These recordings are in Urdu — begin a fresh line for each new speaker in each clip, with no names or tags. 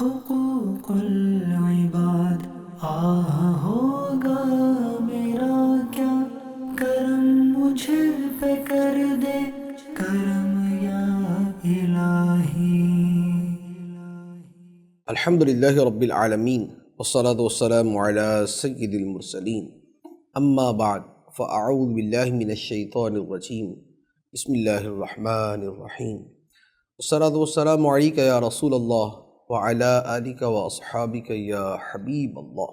حقوق العباد ہوگا میرا کیا کرم مجھ پہ کر دے کرم یا الہی۔
الحمدللہ رب العالمین والصلاة والسلام علی سید المرسلین، اما بعد فاعوذ باللہ من الشیطان الرجیم، بسم اللہ الرحمن الرحیم۔ والصلاة والسلام علیک یا رسول اللہ وعلی آلک واصحابک یا حبیب اللہ۔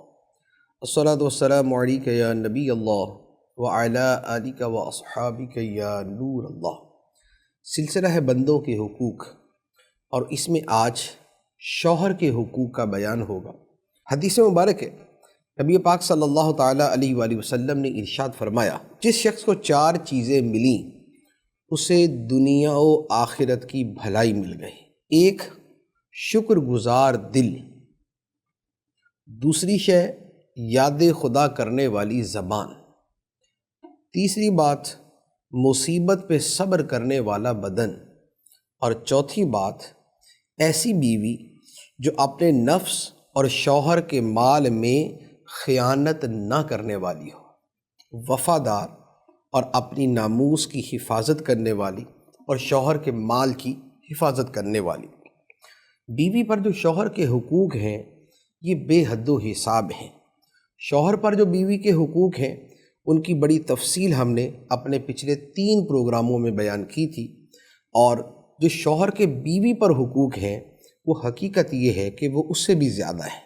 والصلاة والسلام علیک یا نبی اللہ وعلی آلک واصحابک یا نور اللہ۔ سلسلہ ہے بندوں کے حقوق، اور اس میں آج شوہر کے حقوق کا بیان ہوگا۔ حدیث مبارک ہے، نبی پاک صلی اللہ تعالیٰ علیہ وآلہ وسلم نے ارشاد فرمایا، جس شخص کو 4 چیزیں ملیں اسے دنیا و آخرت کی بھلائی مل گئی۔ 1، شکر گزار دل۔ دوسری شے، یاد خدا کرنے والی زبان۔ تیسری بات، مصیبت پہ صبر کرنے والا بدن۔ اور چوتھی بات، ایسی بیوی جو اپنے نفس اور شوہر کے مال میں خیانت نہ کرنے والی ہو، وفادار اور اپنی ناموس کی حفاظت کرنے والی اور شوہر کے مال کی حفاظت کرنے والی۔ بیوی پر جو شوہر کے حقوق ہیں یہ بے حد و حساب ہیں۔ شوہر پر جو بیوی کے حقوق ہیں ان کی بڑی تفصیل ہم نے اپنے پچھلے 3 پروگراموں میں بیان کی تھی، اور جو شوہر کے بیوی پر حقوق ہیں وہ حقیقت یہ ہے کہ وہ اس سے بھی زیادہ ہے۔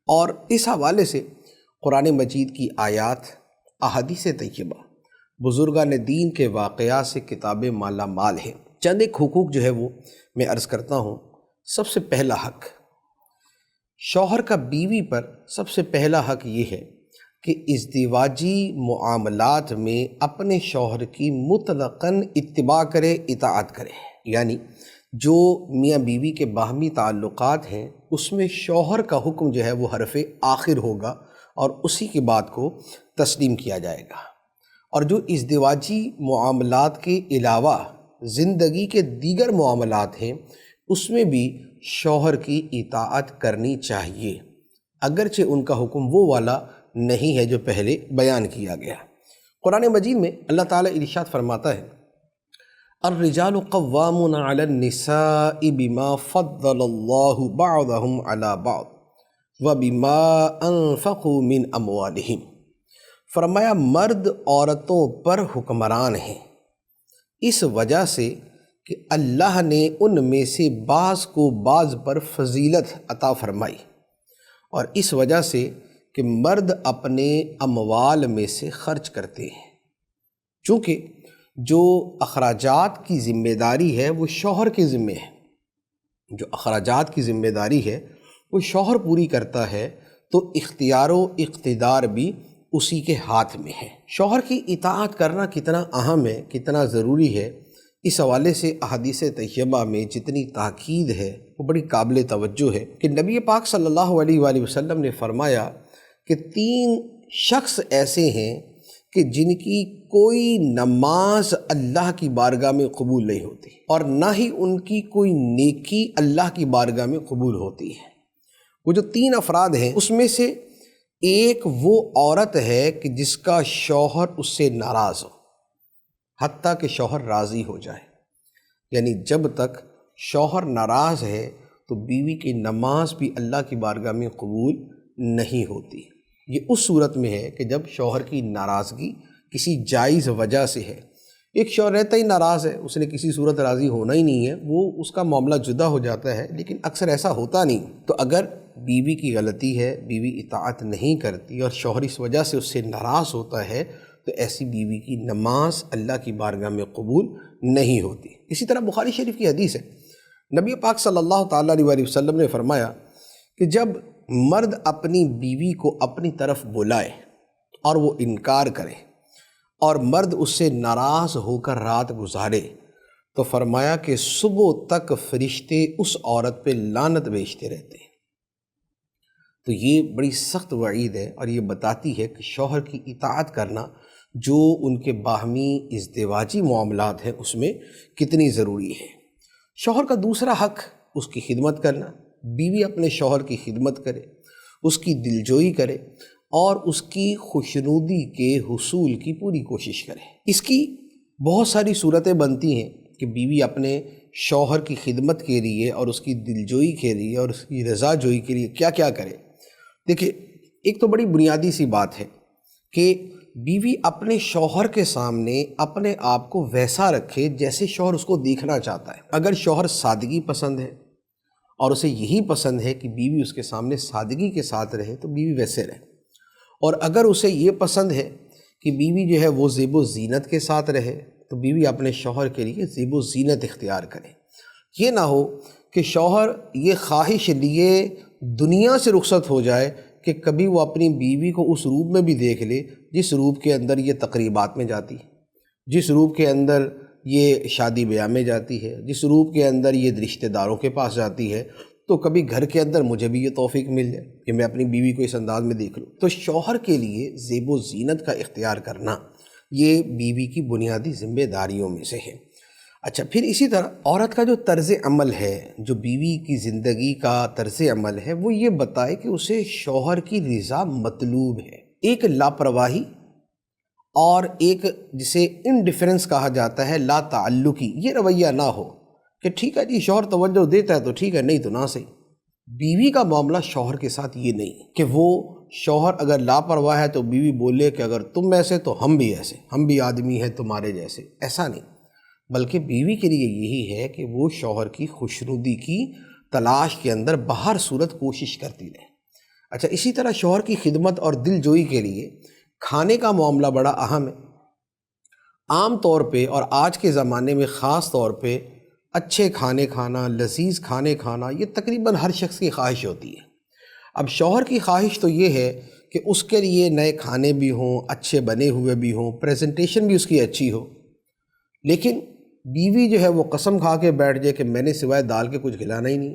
اور اس حوالے سے قرآن مجید کی آیات، احادیث طیبہ، بزرگان دین کے واقعات سے کتابیں مالا مال ہیں۔ چند ایک حقوق جو ہے وہ میں عرض کرتا ہوں۔ سب سے پہلا حق، شوہر کا بیوی پر سب سے پہلا حق یہ ہے کہ ازدواجی معاملات میں اپنے شوہر کی مطلقاً اتباع کرے، اطاعت کرے۔ یعنی جو میاں بیوی کے باہمی تعلقات ہیں اس میں شوہر کا حکم جو ہے وہ حرف آخر ہوگا اور اسی کی بات کو تسلیم کیا جائے گا۔ اور جو ازدواجی معاملات کے علاوہ زندگی کے دیگر معاملات ہیں اس میں بھی شوہر کی اطاعت کرنی چاہیے، اگرچہ ان کا حکم وہ والا نہیں ہے جو پہلے بیان کیا گیا۔ قرآن مجید میں اللہ تعالیٰ ارشاد فرماتا ہے، الرجال قوامون علی النساء بما فضل اللہ بعضهم علی بعض وبما انفقوا من اموالہم۔ فرمایا مرد عورتوں پر حکمران ہیں اس وجہ سے کہ اللہ نے ان میں سے بعض کو بعض پر فضیلت عطا فرمائی، اور اس وجہ سے کہ مرد اپنے اموال میں سے خرچ کرتے ہیں، چونکہ جو اخراجات کی ذمہ داری ہے وہ شوہر کے ذمہ ہے۔ جو اخراجات کی ذمہ داری ہے وہ شوہر پوری کرتا ہے تو اختیار و اقتدار بھی اسی کے ہاتھ میں ہے۔ شوہر کی اطاعت کرنا کتنا اہم ہے، کتنا ضروری ہے، اس حوالے سے احادیث طیبہ میں جتنی تاکید ہے وہ بڑی قابل توجہ ہے کہ نبی پاک صلی اللہ علیہ وآلہ وسلم نے فرمایا کہ 3 شخص ایسے ہیں کہ جن کی کوئی نماز اللہ کی بارگاہ میں قبول نہیں ہوتی، اور نہ ہی ان کی کوئی نیکی اللہ کی بارگاہ میں قبول ہوتی ہے۔ وہ جو 3 افراد ہیں اس میں سے ایک وہ عورت ہے کہ جس کا شوہر اس سے ناراض ہو، حتیٰ کہ شوہر راضی ہو جائے۔ یعنی جب تک شوہر ناراض ہے تو بیوی کی نماز بھی اللہ کی بارگاہ میں قبول نہیں ہوتی۔ یہ اس صورت میں ہے کہ جب شوہر کی ناراضگی کسی جائز وجہ سے ہے۔ ایک شوہر رہتا ہی ناراض ہے، اس نے کسی صورت راضی ہونا ہی نہیں ہے، وہ اس کا معاملہ جدا ہو جاتا ہے، لیکن اکثر ایسا ہوتا نہیں۔ تو اگر بیوی کی غلطی ہے، بیوی اطاعت نہیں کرتی اور شوہر اس وجہ سے اس سے ناراض ہوتا ہے تو ایسی بیوی کی نماز اللہ کی بارگاہ میں قبول نہیں ہوتی۔ اسی طرح بخاری شریف کی حدیث ہے، نبی پاک صلی اللہ تعالیٰ علیہ وآلہ وسلم نے فرمایا کہ جب مرد اپنی بیوی کو اپنی طرف بلائے اور وہ انکار کرے اور مرد اس سے ناراض ہو کر رات گزارے تو فرمایا کہ صبح تک فرشتے اس عورت پہ لعنت بھیجتے رہتے ہیں۔ تو یہ بڑی سخت وعید ہے، اور یہ بتاتی ہے کہ شوہر کی اطاعت کرنا جو ان کے باہمی ازدواجی معاملات ہیں اس میں کتنی ضروری ہے۔ شوہر کا دوسرا حق اس کی خدمت کرنا، بیوی اپنے شوہر کی خدمت کرے، اس کی دلجوئی کرے اور اس کی خوشنودی کے حصول کی پوری کوشش کرے۔ اس کی بہت ساری صورتیں بنتی ہیں کہ بیوی اپنے شوہر کی خدمت کے لیے اور اس کی دلجوئی کے لیے اور اس کی رضا جوئی کے لیے کیا کیا کرے۔ دیکھیں، ایک تو بڑی بنیادی سی بات ہے کہ بیوی اپنے شوہر کے سامنے اپنے آپ کو ویسا رکھے جیسے شوہر اس کو دیکھنا چاہتا ہے۔ اگر شوہر سادگی پسند ہے اور اسے یہی پسند ہے کہ بیوی اس کے سامنے سادگی کے ساتھ رہے تو بیوی ویسے رہے، اور اگر اسے یہ پسند ہے کہ بیوی جو ہے وہ زیب و زینت کے ساتھ رہے تو بیوی اپنے شوہر کے لیے زیب و زینت اختیار کرے۔ یہ نہ ہو کہ شوہر یہ خواہش لیے دنیا سے رخصت ہو جائے کہ کبھی وہ اپنی بیوی کو اس روپ میں بھی دیکھ لے جس روپ کے اندر یہ تقریبات میں جاتی ہے، جس روپ کے اندر یہ شادی بیاہ میں جاتی ہے، جس روپ کے اندر یہ رشتہ داروں کے پاس جاتی ہے، تو کبھی گھر کے اندر مجھے بھی یہ توفیق مل جائے کہ میں اپنی بیوی کو اس انداز میں دیکھ لوں۔ تو شوہر کے لیے زیب و زینت کا اختیار کرنا یہ بیوی کی بنیادی ذمہ داریوں میں سے ہے۔ اچھا، پھر اسی طرح عورت کا جو طرز عمل ہے، جو بیوی کی زندگی کا طرز عمل ہے، وہ یہ بتائے کہ اسے شوہر کی رضا مطلوب ہے۔ ایک لاپرواہی اور ایک جسے انڈیفرنس کہا جاتا ہے، لا تعلقی، یہ رویہ نہ ہو کہ ٹھیک ہے جی شوہر توجہ دیتا ہے تو ٹھیک ہے، نہیں تو نہ صحیح۔ بیوی کا معاملہ شوہر کے ساتھ یہ نہیں کہ وہ شوہر اگر لاپرواہ ہے تو بیوی بولے کہ اگر تم ایسے تو ہم بھی ایسے، ہم بھی آدمی ہیں تمہارے جیسے، ایسا نہیں۔ بلکہ بیوی کے لیے یہی ہے کہ وہ شوہر کی خوشنودی کی تلاش کے اندر بہر صورت کوشش کرتی رہے۔ اچھا، اسی طرح شوہر کی خدمت اور دل جوئی کے لیے کھانے کا معاملہ بڑا اہم ہے۔ عام طور پہ اور آج کے زمانے میں خاص طور پہ اچھے کھانے کھانا، لذیذ کھانے کھانا، یہ تقریباً ہر شخص کی خواہش ہوتی ہے۔ اب شوہر کی خواہش تو یہ ہے کہ اس کے لیے نئے کھانے بھی ہوں، اچھے بنے ہوئے بھی ہوں، پریزنٹیشن بھی اس کی اچھی ہو، لیکن بیوی جو ہے وہ قسم کھا کے بیٹھ جائے کہ میں نے سوائے دال کے کچھ کھلانا ہی نہیں،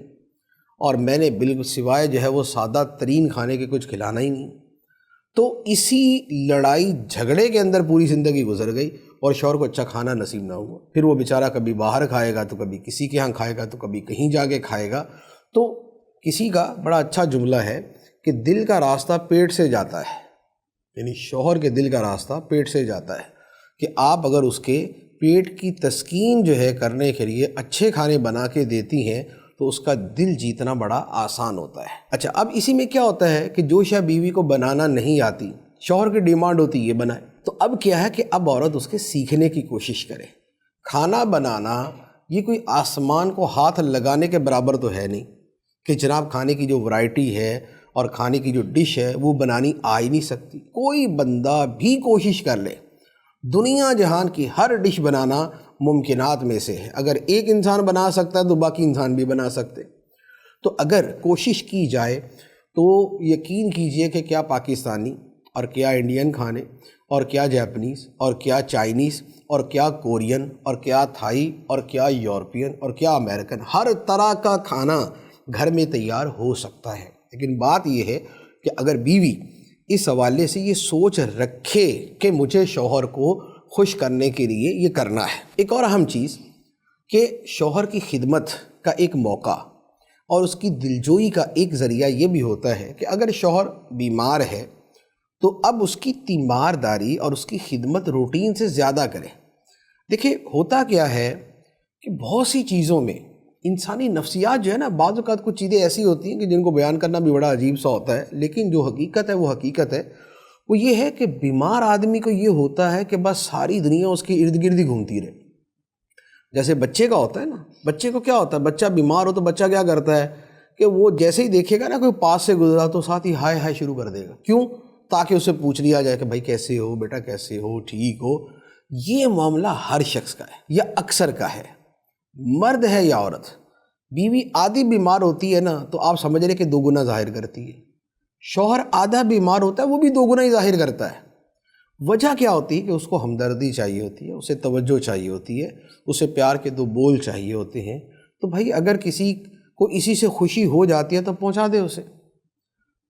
اور میں نے بالکل سوائے جو ہے وہ سادہ ترین کھانے کے کچھ کھلانا ہی نہیں، تو اسی لڑائی جھگڑے کے اندر پوری زندگی گزر گئی اور شوہر کو اچھا کھانا نصیب نہ ہوا۔ پھر وہ بیچارہ کبھی باہر کھائے گا تو کبھی کسی کے ہاں کھائے گا تو کبھی کہیں جا کے کھائے گا۔ تو کسی کا بڑا اچھا جملہ ہے کہ دل کا راستہ پیٹ سے جاتا ہے، یعنی شوہر کے دل کا راستہ پیٹ سے جاتا ہے، کہ آپ اگر اس کے پیٹ کی تسکین جو ہے کرنے کے لیے اچھے کھانے بنا کے دیتی ہیں تو اس کا دل جیتنا بڑا آسان ہوتا ہے۔ اچھا، اب اسی میں کیا ہوتا ہے کہ جو شے بیوی کو بنانا نہیں آتی، شوہر کی ڈیمانڈ ہوتی ہے یہ بنائے، تو اب کیا ہے کہ اب عورت اس کے سیکھنے کی کوشش کرے۔ کھانا بنانا یہ کوئی آسمان کو ہاتھ لگانے کے برابر تو ہے نہیں کہ جناب کھانے کی جو ورائٹی ہے اور کھانے کی جو ڈش ہے وہ بنانی آ ہی نہیں سکتی۔ کوئی بندہ بھی کوشش کر لے، دنیا جہان کی ہر ڈش بنانا ممکنات میں سے ہے۔ اگر ایک انسان بنا سکتا ہے تو باقی انسان بھی بنا سکتے۔ تو اگر کوشش کی جائے تو یقین کیجئے کہ کیا پاکستانی اور کیا انڈین کھانے اور کیا جاپنیز اور کیا چائنیز اور کیا کورین اور کیا تھائی اور کیا یورپین اور کیا امریکن، ہر طرح کا کھانا گھر میں تیار ہو سکتا ہے۔ لیکن بات یہ ہے کہ اگر بیوی اس حوالے سے یہ سوچ رکھے کہ مجھے شوہر کو خوش کرنے کے لیے یہ کرنا ہے۔ ایک اور اہم چیز کہ شوہر کی خدمت کا ایک موقع اور اس کی دلجوئی کا ایک ذریعہ یہ بھی ہوتا ہے کہ اگر شوہر بیمار ہے تو اب اس کی تیمارداری اور اس کی خدمت روٹین سے زیادہ کرے۔ دیکھیں، ہوتا کیا ہے کہ بہت سی چیزوں میں انسانی نفسیات جو ہے نا، بعض اوقات کچھ چیزیں ایسی ہوتی ہیں کہ جن کو بیان کرنا بھی بڑا عجیب سا ہوتا ہے، لیکن جو حقیقت ہے وہ حقیقت ہے۔ وہ یہ ہے کہ بیمار آدمی کو یہ ہوتا ہے کہ بس ساری دنیا اس کے ارد گرد ہی گھومتی رہے۔ جیسے بچے کا ہوتا ہے نا، بچے کو کیا ہوتا ہے، بچہ بیمار ہو تو بچہ کیا کرتا ہے کہ وہ جیسے ہی دیکھے گا نا کوئی پاس سے گزرا تو ساتھ ہی ہائے ہائے شروع کر دے گا۔ کیوں؟ تاکہ اسے پوچھ لیا جائے کہ بھائی کیسے ہو بیٹا، کیسے ہو، ٹھیک ہو۔ یہ معاملہ ہر شخص کا ہے یا اکثر کا ہے، مرد ہے یا عورت۔ بیوی آدھی بیمار ہوتی ہے نا تو آپ سمجھ لیں کہ دو گنا ظاہر کرتی ہے، شوہر آدھا بیمار ہوتا ہے وہ بھی دو گنا ہی ظاہر کرتا ہے۔ وجہ کیا ہوتی ہے کہ اس کو ہمدردی چاہیے ہوتی ہے، اسے توجہ چاہیے ہوتی ہے، اسے پیار کے دو بول چاہیے ہوتے ہیں۔ تو بھائی اگر کسی کو اسی سے خوشی ہو جاتی ہے تو پہنچا دے اسے۔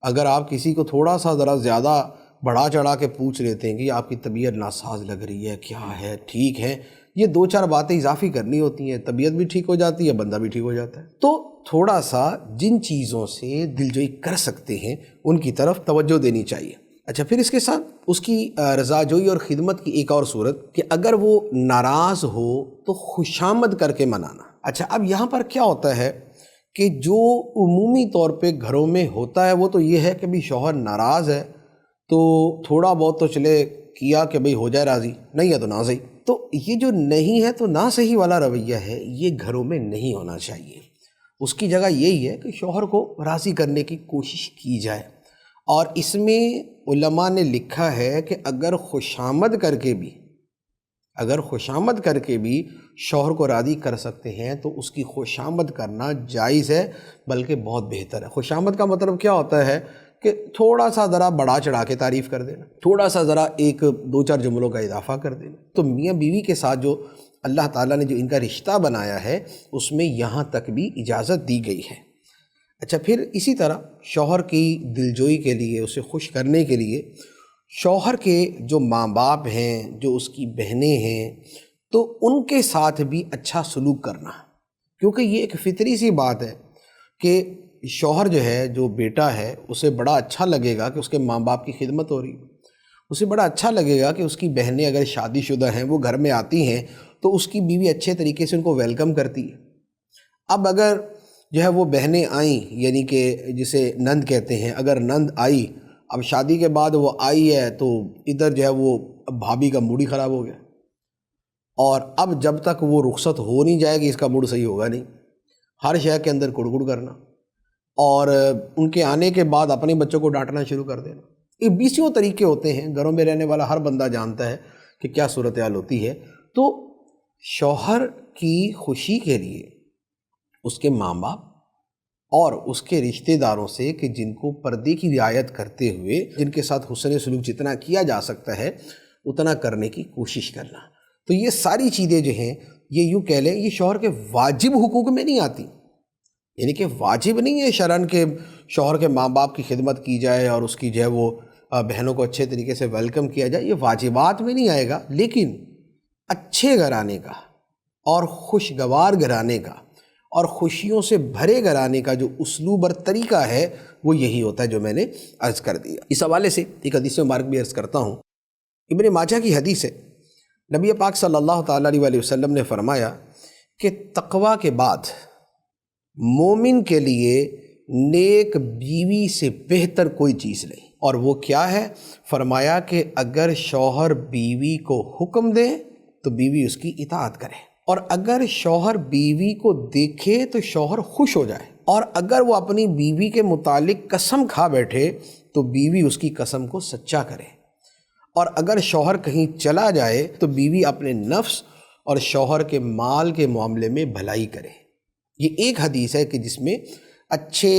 اگر آپ کسی کو تھوڑا سا ذرا زیادہ بڑھا چڑھا کے پوچھ لیتے ہیں کہ آپ کی طبیعت ناساز لگ رہی ہے، کیا ہے، ٹھیک ہے، یہ 2-4 باتیں اضافی کرنی ہوتی ہیں، طبیعت بھی ٹھیک ہو جاتی ہے، بندہ بھی ٹھیک ہو جاتا ہے۔ تو تھوڑا سا جن چیزوں سے دلجوئی کر سکتے ہیں ان کی طرف توجہ دینی چاہیے۔ اچھا، پھر اس کے ساتھ اس کی رضا جوئی اور خدمت کی ایک اور صورت کہ اگر وہ ناراض ہو تو خوشامد کر کے منانا۔ اچھا، اب یہاں پر کیا ہوتا ہے کہ جو عمومی طور پہ گھروں میں ہوتا ہے وہ تو یہ ہے کہ بھی شوہر ناراض ہے تو تھوڑا بہت تو چلے کیا کہ بھئی ہو جائے راضی، نہیں ہے تو نہ صحیح۔ تو یہ جو نہیں ہے تو نہ صحیح والا رویہ ہے، یہ گھروں میں نہیں ہونا چاہیے۔ اس کی جگہ یہی ہے کہ شوہر کو راضی کرنے کی کوشش کی جائے، اور اس میں علماء نے لکھا ہے کہ اگر خوشامد کر کے بھی شوہر کو راضی کر سکتے ہیں تو اس کی خوشامد کرنا جائز ہے، بلکہ بہت بہتر ہے۔ خوشامد کا مطلب کیا ہوتا ہے کہ تھوڑا سا ذرا بڑھا چڑھا کے تعریف کر دینا، تھوڑا سا ذرا 1-2-4 جملوں کا اضافہ کر دینا۔ تو میاں بیوی کے ساتھ جو اللہ تعالیٰ نے جو ان کا رشتہ بنایا ہے اس میں یہاں تک بھی اجازت دی گئی ہے۔ اچھا، پھر اسی طرح شوہر کی دلجوئی کے لیے، اسے خوش کرنے کے لیے شوہر کے جو ماں باپ ہیں، جو اس کی بہنیں ہیں، تو ان کے ساتھ بھی اچھا سلوک کرنا، کیونکہ یہ ایک فطری سی بات ہے کہ شوہر جو ہے، جو بیٹا ہے، اسے بڑا اچھا لگے گا کہ اس کے ماں باپ کی خدمت ہو رہی ہے، اسے بڑا اچھا لگے گا کہ اس کی بہنیں اگر شادی شدہ ہیں وہ گھر میں آتی ہیں تو اس کی بیوی اچھے طریقے سے ان کو ویلکم کرتی ہے۔ اب اگر جو ہے وہ بہنیں آئیں، یعنی کہ جسے نند کہتے ہیں، اگر نند آئی، اب شادی کے بعد وہ آئی ہے تو ادھر جو ہے وہ بھابھی کا موڈ ہی خراب ہو گیا، اور اب جب تک وہ رخصت ہو نہیں جائے گی اس کا موڈ صحیح ہوگا نہیں، ہر شے کے اندر کڑ کڑ کرنا، اور ان کے آنے کے بعد اپنے بچوں کو ڈانٹنا شروع کر دینا۔ یہ 20 طریقے ہوتے ہیں، گھروں میں رہنے والا ہر بندہ جانتا ہے کہ کیا صورتحال ہوتی ہے۔ تو شوہر کی خوشی کے لیے اس کے ماں باپ اور اس کے رشتہ داروں سے کہ جن کو پردے کی رعایت کرتے ہوئے جن کے ساتھ حسن سلوک جتنا کیا جا سکتا ہے اتنا کرنے کی کوشش کرنا۔ تو یہ ساری چیزیں جو ہیں یہ یوں کہہ لیں یہ شوہر کے واجب حقوق میں نہیں آتی، یعنی کہ واجب نہیں ہے شرعاً کہ شوہر کے ماں باپ کی خدمت کی جائے اور اس کی جو ہے وہ بہنوں کو اچھے طریقے سے ویلکم کیا جائے، یہ واجبات میں نہیں آئے گا، لیکن اچھے گھرانے کا اور خوشگوار گھرانے کا اور خوشیوں سے بھرے گھرانے کا جو اسلوب اور طریقہ ہے وہ یہی ہوتا ہے جو میں نے عرض کر دیا۔ اس حوالے سے ایک حدیث مبارک بھی عرض کرتا ہوں، ابن ماجہ کی حدیث ہے، نبی پاک صلی اللہ تعالیٰ علیہ وسلم نے فرمایا کہ تقویٰ کے بعد مومن کے لیے نیک بیوی سے بہتر کوئی چیز نہیں، اور وہ کیا ہے؟ فرمایا کہ اگر شوہر بیوی کو حکم دے تو بیوی اس کی اطاعت کرے، اور اگر شوہر بیوی کو دیکھے تو شوہر خوش ہو جائے، اور اگر وہ اپنی بیوی کے متعلق قسم کھا بیٹھے تو بیوی اس کی قسم کو سچا کرے، اور اگر شوہر کہیں چلا جائے تو بیوی اپنے نفس اور شوہر کے مال کے معاملے میں بھلائی کرے۔ یہ ایک حدیث ہے کہ جس میں اچھے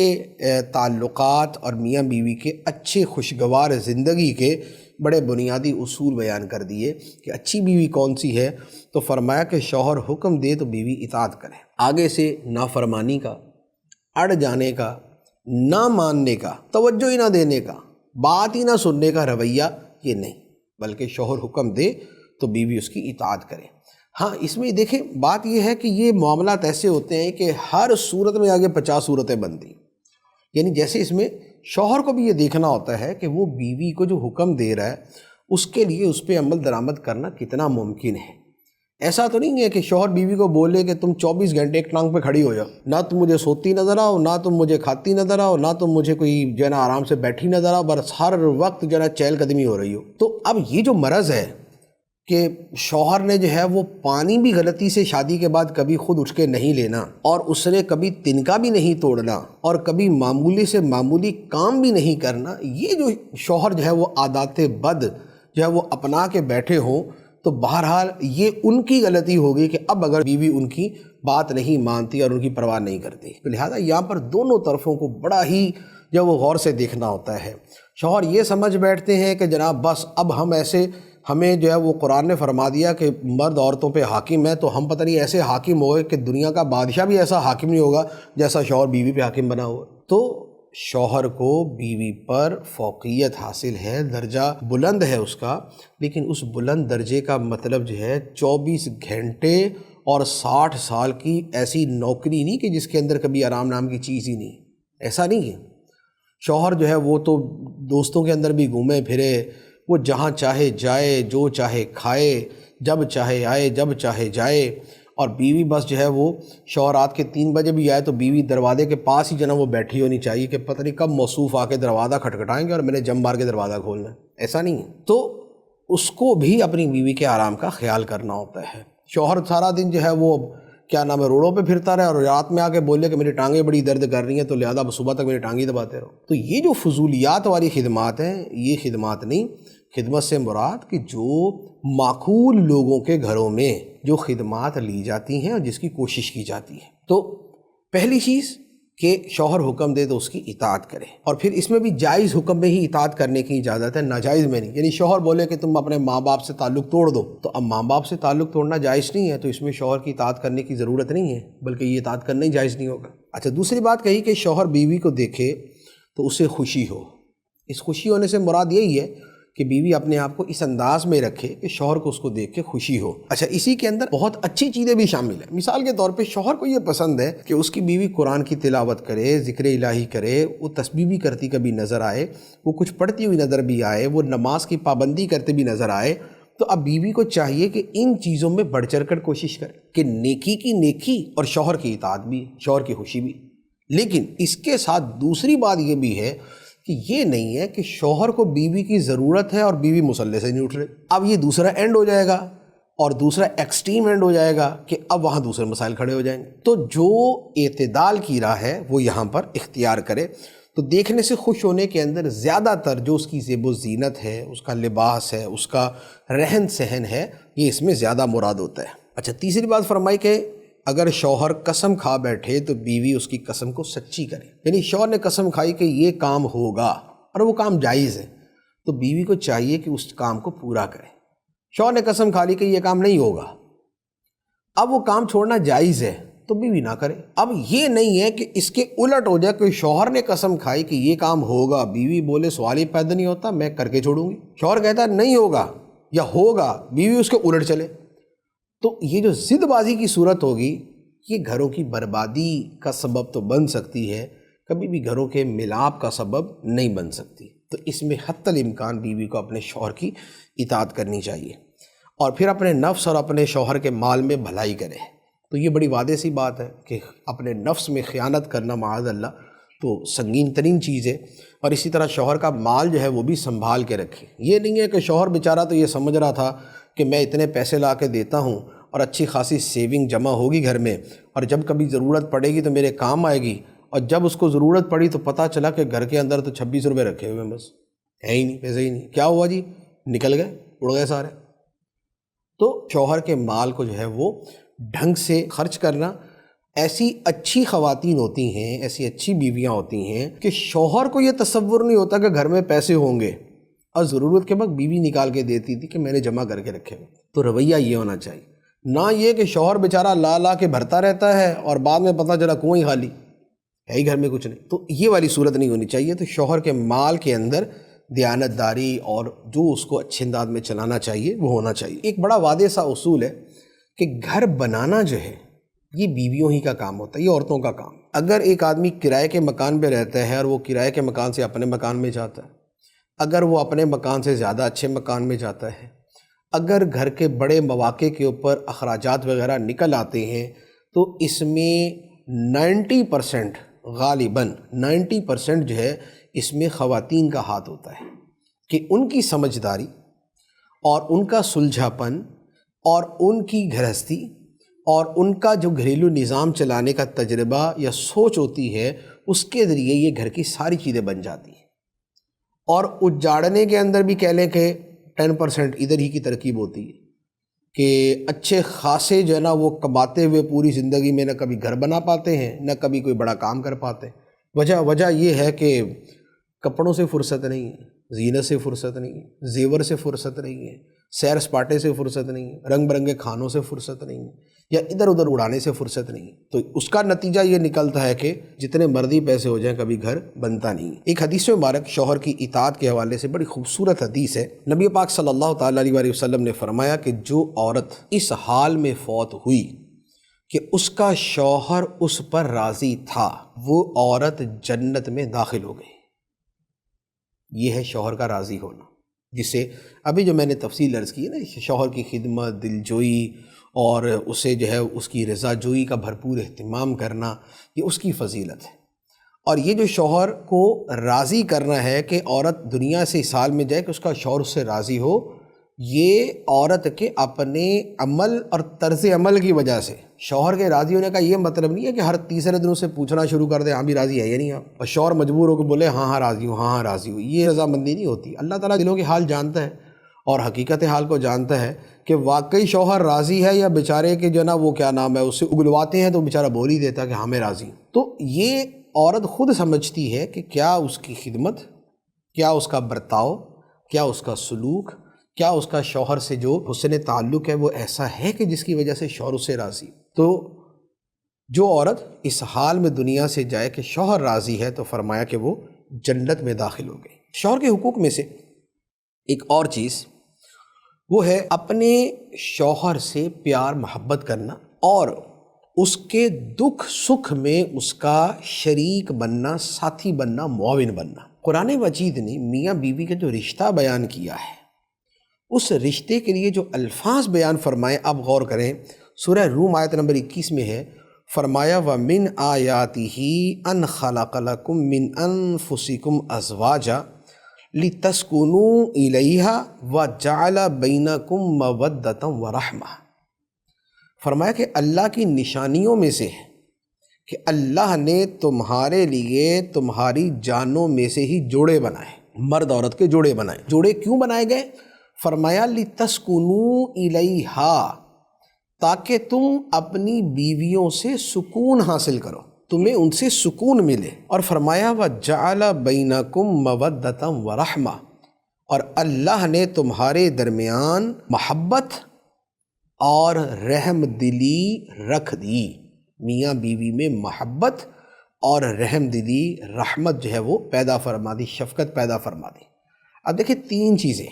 تعلقات اور میاں بیوی کے اچھے خوشگوار زندگی کے بڑے بنیادی اصول بیان کر دیے کہ اچھی بیوی کون سی ہے، تو فرمایا کہ شوہر حکم دے تو بیوی اطاعت کرے، آگے سے نافرمانی کا، اڑ جانے کا، نہ ماننے کا، توجہ ہی نہ دینے کا، بات ہی نہ سننے کا رویہ یہ نہیں، بلکہ شوہر حکم دے تو بیوی اس کی اطاعت کرے۔ ہاں، اس میں دیکھیں بات یہ ہے کہ یہ معاملات ایسے ہوتے ہیں کہ ہر صورت میں آگے 50 صورتیں بنتی، یعنی جیسے اس میں شوہر کو بھی یہ دیکھنا ہوتا ہے کہ وہ بیوی کو جو حکم دے رہا ہے اس کے لیے اس پہ عمل درآمد کرنا کتنا ممکن ہے۔ ایسا تو نہیں ہے کہ شوہر بیوی کو بولے کہ تم 24 گھنٹے ایک ٹانگ پہ کھڑی ہو جاؤ، نہ تم مجھے سوتی نظر آؤ، نہ تم مجھے کھاتی نظر آؤ، نہ تم مجھے کوئی جو ہے نا آرام سے بیٹھی نظر آؤ، بس ہر وقت جو ہے نا چہل قدمی ہو رہی ہو۔ تو اب یہ جو مرض ہے کہ شوہر نے جو ہے وہ پانی بھی غلطی سے شادی کے بعد کبھی خود اٹھ کے نہیں لینا، اور اس نے کبھی تنکا بھی نہیں توڑنا، اور کبھی معمولی سے معمولی کام بھی نہیں کرنا، یہ جو شوہر جو ہے وہ عادات بد جو ہے وہ اپنا کے بیٹھے ہوں، تو بہرحال یہ ان کی غلطی ہوگی کہ اب اگر بیوی ان کی بات نہیں مانتی اور ان کی پرواہ نہیں کرتی، تو لہٰذا یہاں پر دونوں طرفوں کو بڑا ہی جو وہ غور سے دیکھنا ہوتا ہے۔ شوہر یہ سمجھ بیٹھتے ہیں کہ جناب بس اب ہم ایسے، ہمیں جو ہے وہ قرآن نے فرما دیا کہ مرد عورتوں پہ حاکم ہے، تو ہم پتہ نہیں ایسے حاکم ہوئے کہ دنیا کا بادشاہ بھی ایسا حاکم نہیں ہوگا جیسا شوہر بیوی پہ حاکم بنا ہوا۔ تو شوہر کو بیوی پر فوقیت حاصل ہے، درجہ بلند ہے اس کا، لیکن اس بلند درجے کا مطلب جو ہے 24 گھنٹے اور 60 سال کی ایسی نوکری نہیں کہ جس کے اندر کبھی آرام نام کی چیز ہی نہیں، ایسا نہیں ہے۔ شوہر جو ہے وہ تو دوستوں کے اندر بھی گھومے پھرے، وہ جہاں چاہے جائے، جو چاہے کھائے، جب چاہے آئے، جب چاہے جائے، اور بیوی بس جو ہے وہ شوہر رات کے 3 بجے بھی آئے تو بیوی دروازے کے پاس ہی وہ بیٹھی ہونی چاہیے کہ پتہ نہیں کب موصوف آ کے دروازہ کھٹکھٹائیں گے اور میں نے جم مار کے دروازہ کھولنا ہے، ایسا نہیں ہے۔ تو اس کو بھی اپنی بیوی کے آرام کا خیال کرنا ہوتا ہے۔ شوہر سارا دن جو ہے وہ روڈوں پہ پھرتا رہے اور رات میں آ کے بولے کہ میری ٹانگیں بڑی درد کر رہی ہیں تو لہٰذا صبح تک میری ٹانگیں دباتے رہو۔ تو یہ جو فضولیات والی خدمات ہیں، یہ خدمات نہیں، خدمت سے مراد کہ جو معقول لوگوں کے گھروں میں جو خدمات لی جاتی ہیں اور جس کی کوشش کی جاتی ہے۔ تو پہلی چیز کہ شوہر حکم دے تو اس کی اطاعت کرے، اور پھر اس میں بھی جائز حکم میں ہی اطاعت کرنے کی اجازت ہے، ناجائز میں نہیں۔ یعنی شوہر بولے کہ تم اپنے ماں باپ سے تعلق توڑ دو، تو اب ماں باپ سے تعلق توڑنا جائز نہیں ہے، تو اس میں شوہر کی اطاعت کرنے کی ضرورت نہیں ہے، بلکہ یہ اطاعت کرنا ہی جائز نہیں ہوگا۔ اچھا، دوسری بات کہی کہ شوہر بیوی کو دیکھے تو اسے خوشی ہو۔ اس خوشی ہونے سے مراد یہی ہے کہ بیوی اپنے آپ کو اس انداز میں رکھے کہ شوہر کو اس کو دیکھ کے خوشی ہو۔ اچھا، اسی کے اندر بہت اچھی چیزیں بھی شامل ہیں۔ مثال کے طور پہ شوہر کو یہ پسند ہے کہ اس کی بیوی قرآن کی تلاوت کرے، ذکر الہی کرے، وہ تسبیح بھی کرتی کبھی نظر آئے، وہ کچھ پڑھتی ہوئی نظر بھی آئے، وہ نماز کی پابندی کرتے بھی نظر آئے، تو اب بیوی کو چاہیے کہ ان چیزوں میں بڑھ چڑھ کر کوشش کرے کہ نیکی کی نیکی اور شوہر کی اطاعت بھی، شوہر کی خوشی بھی۔ لیکن اس کے ساتھ دوسری بات یہ بھی ہے کہ یہ نہیں ہے کہ شوہر کو بیوی کی ضرورت ہے اور بیوی مصلے سے نہیں اٹھ رہی۔ اب یہ دوسرا اینڈ ہو جائے گا، اور دوسرا ایکسٹریم اینڈ ہو جائے گا کہ اب وہاں دوسرے مسائل کھڑے ہو جائیں گے۔ تو جو اعتدال کی راہ ہے وہ یہاں پر اختیار کرے۔ تو دیکھنے سے خوش ہونے کے اندر زیادہ تر جو اس کی زیب و زینت ہے، اس کا لباس ہے، اس کا رہن سہن ہے، یہ اس میں زیادہ مراد ہوتا ہے۔ اچھا، تیسری بات فرمائی کہ اگر شوہر قسم کھا بیٹھے تو بیوی اس کی قسم کو سچی کرے۔ یعنی شوہر نے قسم کھائی کہ یہ کام ہوگا اور وہ کام جائز ہے، تو بیوی کو چاہیے کہ اس کام کو پورا کرے۔ شوہر نے قسم کھا لی کہ یہ کام نہیں ہوگا، اب وہ کام چھوڑنا جائز ہے، تو بیوی نہ کرے۔ اب یہ نہیں ہے کہ اس کے الٹ ہو جائے کہ شوہر نے قسم کھائی کہ یہ کام ہوگا، بیوی بولے سوال ہی پیدا نہیں ہوتا، میں کر کے چھوڑوں گی۔ شوہر کہتا ہے نہیں ہوگا یا ہوگا، بیوی اس کے الٹ چلے، تو یہ جو ضد بازی کی صورت ہوگی، یہ گھروں کی بربادی کا سبب تو بن سکتی ہے، کبھی بھی گھروں کے ملاپ کا سبب نہیں بن سکتی۔ تو اس میں حتی الامکان بیوی کو اپنے شوہر کی اطاعت کرنی چاہیے، اور پھر اپنے نفس اور اپنے شوہر کے مال میں بھلائی کرے۔ تو یہ بڑی واضح سی بات ہے کہ اپنے نفس میں خیانت کرنا معاذ اللہ تو سنگین ترین چیز ہے، اور اسی طرح شوہر کا مال جو ہے وہ بھی سنبھال کے رکھے۔ یہ نہیں ہے کہ شوہر بیچارہ تو یہ سمجھ رہا تھا کہ میں اتنے پیسے لا کے دیتا ہوں اور اچھی خاصی سیونگ جمع ہوگی گھر میں، اور جب کبھی ضرورت پڑے گی تو میرے کام آئے گی، اور جب اس کو ضرورت پڑی تو پتہ چلا کہ گھر کے اندر تو 26 روپے رکھے ہوئے ہیں، بس ہے ہی نہیں، پیسے ہی نہیں، کیا ہوا جی؟ نکل گئے، اڑ گئے سارے۔ تو شوہر کے مال کو جو ہے وہ ڈھنگ سے خرچ کرنا۔ ایسی اچھی خواتین ہوتی ہیں، ایسی اچھی بیویاں ہوتی ہیں کہ شوہر کو یہ تصور نہیں ہوتا کہ گھر میں پیسے ہوں گے، اور ضرورت کے وقت بیوی نکال کے دیتی تھی کہ میں نے جمع کر کے رکھے ہوئے۔ تو رویہ یہ ہونا چاہیے، نہ یہ کہ شوہر بیچارہ لا لا کے بھرتا رہتا ہے اور بعد میں پتہ چلا کنویں خالی ہے، ہی گھر میں کچھ نہیں۔ تو یہ والی صورت نہیں ہونی چاہیے۔ تو شوہر کے مال کے اندر دیانت داری اور جو اس کو اچھے انداز میں چلانا چاہیے وہ ہونا چاہیے۔ ایک بڑا واضح سا اصول ہے کہ گھر بنانا جو ہے یہ بیویوں ہی کا کام ہوتا ہے، یہ عورتوں کا کام۔ اگر ایک آدمی کرائے کے مکان پہ رہتا ہے اور وہ کرائے کے مکان سے اپنے مکان میں جاتا ہے، اگر وہ اپنے مکان سے زیادہ اچھے مکان میں جاتا ہے، اگر گھر کے بڑے مواقع کے اوپر اخراجات وغیرہ نکل آتے ہیں، تو اس میں 90% غالباً 90% جو ہے اس میں خواتین کا ہاتھ ہوتا ہے کہ ان کی سمجھداری اور ان کا سلجھا پن اور ان کی گھرستی اور ان کا جو گھریلو نظام چلانے کا تجربہ یا سوچ ہوتی ہے، اس کے ذریعے یہ گھر کی ساری چیزیں بن جاتی ہیں۔ اور اجاڑنے کے اندر بھی کہہ لیں کہ 10% ادھر ہی کی ترکیب ہوتی ہے کہ اچھے خاصے جو ہے نا وہ کماتے ہوئے پوری زندگی میں نہ کبھی گھر بنا پاتے ہیں، نہ کبھی کوئی بڑا کام کر پاتے۔ وجہ یہ ہے کہ کپڑوں سے فرصت نہیں ہے، زینت سے فرصت نہیں ہے، زیور سے فرصت نہیں ہے، سیر سپاٹے سے فرصت نہیں ہے، رنگ برنگے کھانوں سے فرصت نہیں ہے، یا ادھر ادھر اڑانے سے فرصت نہیں ہے، تو اس کا نتیجہ یہ نکلتا ہے کہ جتنے مرضی پیسے ہو جائیں کبھی گھر بنتا نہیں۔ ایک حدیث مبارک شوہر کی اطاعت کے حوالے سے بڑی خوبصورت حدیث ہے۔ نبی پاک صلی اللہ تعالیٰ علیہ وآلہ وسلم نے فرمایا کہ جو عورت اس حال میں فوت ہوئی کہ اس کا شوہر اس پر راضی تھا، وہ عورت جنت میں داخل ہو گئی۔ یہ ہے شوہر کا راضی ہونا، جسے ابھی جو میں نے تفصیل عرض کی ہے نا، شوہر کی خدمت، دلجوئی اور اسے جو ہے اس کی رضا جوئی کا بھرپور اہتمام کرنا، یہ اس کی فضیلت ہے۔ اور یہ جو شوہر کو راضی کرنا ہے کہ عورت دنیا سے اس حال میں جائے کہ اس کا شوہر اس سے راضی ہو، یہ عورت کے اپنے عمل اور طرز عمل کی وجہ سے۔ شوہر کے راضی ہونے کا یہ مطلب نہیں ہے کہ ہر تیسرے دن سے پوچھنا شروع کر دے ہاں بھی راضی ہے یا نہیں آپ، اور شوہر مجبور ہو کے بولے ہاں ہاں راضی ہوں، ہاں ہاں راضی ہوں۔ یہ رضامندی نہیں ہوتی۔ اللہ تعالیٰ دلوں کے حال جانتا ہے اور حقیقت حال کو جانتا ہے کہ واقعی شوہر راضی ہے یا بیچارے کے جو نا وہ کیا نام ہے اس سے اگلواتے ہیں تو بیچارہ بول ہی دیتا ہے کہ ہاں میں راضی ہوں۔ تو یہ عورت خود سمجھتی ہے کہ کیا اس کی خدمت، کیا اس کا برتاؤ، کیا اس کا سلوک، کیا اس کا شوہر سے جو حسن تعلق ہے وہ ایسا ہے کہ جس کی وجہ سے شوہر اس سے راضی۔ تو جو عورت اس حال میں دنیا سے جائے کہ شوہر راضی ہے تو فرمایا کہ وہ جنت میں داخل ہو گئی۔ شوہر کے حقوق میں سے ایک اور چیز وہ ہے اپنے شوہر سے پیار محبت کرنا اور اس کے دکھ سکھ میں اس کا شریک بننا، ساتھی بننا، معاون بننا۔ قرآن مجید نے میاں بیوی کا جو رشتہ بیان کیا ہے، اس رشتے کے لیے جو الفاظ بیان فرمائے آپ غور کریں۔ سورہ روم آیت نمبر 21 میں ہے، فرمایا وَمِنْ آیَاتِهِ أَنْ خَلَقَ لَكُم مِّنْ أَنفُسِكُمْ أَزْوَاجًا لِتَسْكُنُوا إِلَيْهَا وَجَعَلَ بَيْنَكُم مَّوَدَّةً وَرَحْمَةً۔ فرمایا کہ اللہ کی نشانیوں میں سے ہے کہ اللہ نے تمہارے لیے تمہاری جانوں میں سے ہی جوڑے بنائے، مرد عورت کے جوڑے بنائے۔ جوڑے کیوں بنائے گئے؟ فرمایا لِتَسْكُنُوا إِلَيْهَا، تاکہ تم اپنی بیویوں سے سکون حاصل کرو، تمہیں ان سے سکون ملے۔ اور فرمایا وَجَعَلَ بَيْنَكُم مَّوَدَّةً وَرَحْمَةً، اور اللہ نے تمہارے درمیان محبت اور رحم دلی رکھ دی۔ میاں بیوی میں محبت اور رحم دلی، رحمت جو ہے وہ پیدا فرما دی، شفقت پیدا فرما دی۔ اب دیکھیں تین چیزیں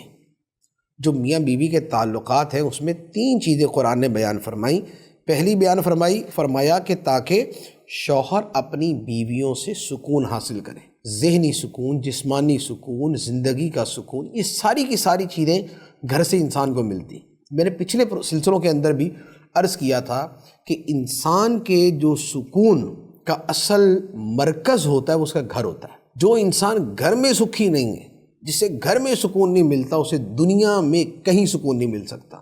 جو میاں بیوی کے تعلقات ہیں، اس میں تین چیزیں قرآن نے بیان فرمائی۔ پہلی بیان فرمایا کہ تاکہ شوہر اپنی بیویوں سے سکون حاصل کرے، ذہنی سکون، جسمانی سکون، زندگی کا سکون، یہ ساری کی ساری چیزیں گھر سے انسان کو ملتی۔ میں نے پچھلے سلسلوں کے اندر بھی عرض کیا تھا کہ انسان کے جو سکون کا اصل مرکز ہوتا ہے وہ اس کا گھر ہوتا ہے۔ جو انسان گھر میں سکھی نہیں ہے، جسے گھر میں سکون نہیں ملتا، اسے دنیا میں کہیں سکون نہیں مل سکتا۔